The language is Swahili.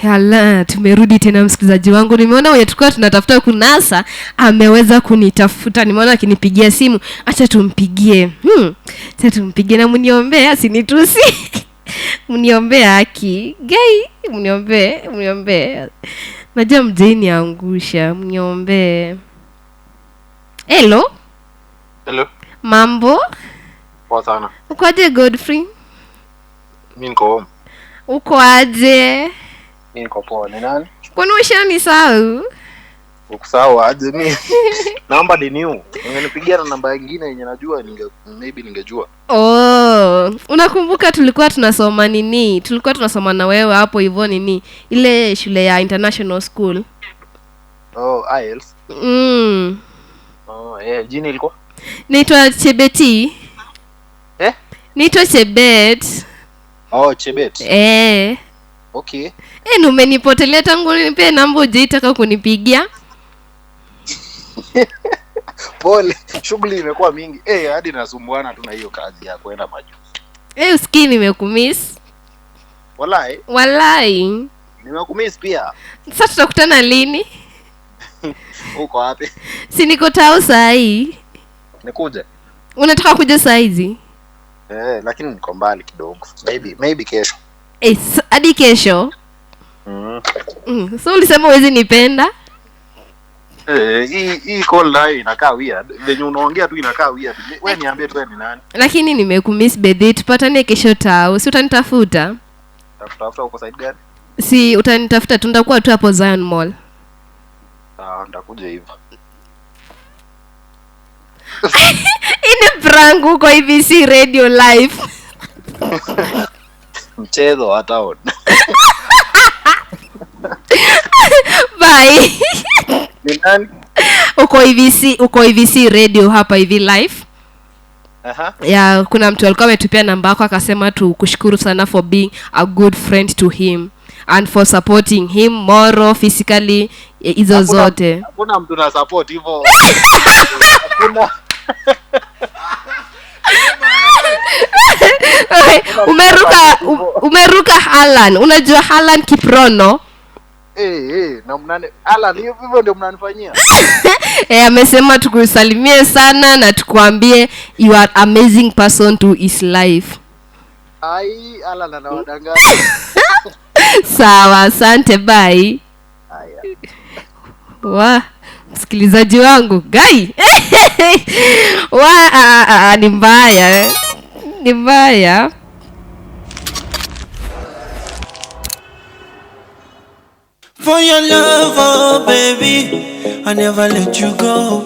Hala, tumerudi tena msikilizaji wangu. Nimeona wewe tulikuwa tunatafuta kunasa, ameweza kunitafuta. Nimeona akinipigia simu. Acha tumpigie. Acha tumpigie na mniombee asinitusi. Mniombee haki. Gay, mniombee. Najua mjini angusha, mniombee. Hello? Hello. Mambo? Poa sana. Uko aje Godfrey? Mimi niko home. Uko aje? Mimi niko poa. Ni nani? Kwani ushanisahau? Ukusahau aje mimi? Namba ni new. Ungenipigia na namba nyingine yenye najua maybe ningejua. Oh, unakumbuka tulikuwa tunasoma nini? Tulikuwa tunasoma na wewe hapo hivyo nini? Ile shule ya international school. Oh, IELTS. Oh, jina ilikuwa? Naitwa Chebeti. Naitwa Chebet. Oh, Chebet. Okay. Umenipotelea tangu nipe namba hujaitaka kunipigia. Pole, shughuli imekuwa mingi. Hadi nasumbuana tu na hiyo kazi ya kwenda majuu. Usikii nimekumiss. Walai. Nimekumiss pia. Sasa tutakutana lini? Uko wapi? Si niko tao saa hii. Nikuje? Unataka kuja saa hizi? Lakini niko mbali kidogo. Maybe kesho. Hadi kesho? So ulisema huwezi nipenda? Hii call nayo inakaa weird. Venye unaongea tu inakaa weird. Wewe niambie tu ni nani? Lakini nimekumiss baby. Tupatane kesho tao. Si utanitafuta? Tafuta uko side gani? Si utanitafuta, tutakuwa tu hapo Zion Mall. Nitakuja hivyo. Ini prank uko IBC Radio Live. Mchezo wa town. Bye. Ni nani? Uko IBC Radio hapa hivi live. Ya kuna mtu alikuwa ametupia namba yako akasema tu kushukuru sana for being a good friend to him and for supporting him moral, physically, hizo zote. Hakuna mtu na support hivyo. Hakuna. Umeruka Haaland. Unajua Haaland Kiprono? Na mnane Haaland hivyo ndio mnanifanyia. Amesema tukusalimie sana na tukuambie you are amazing person to his life. Haaland anawadanganya. Sawa, asante, bye. Msikilizaji wangu, guy. Ni mbaya. Ni mbaya. For your love, oh baby, I never let you go.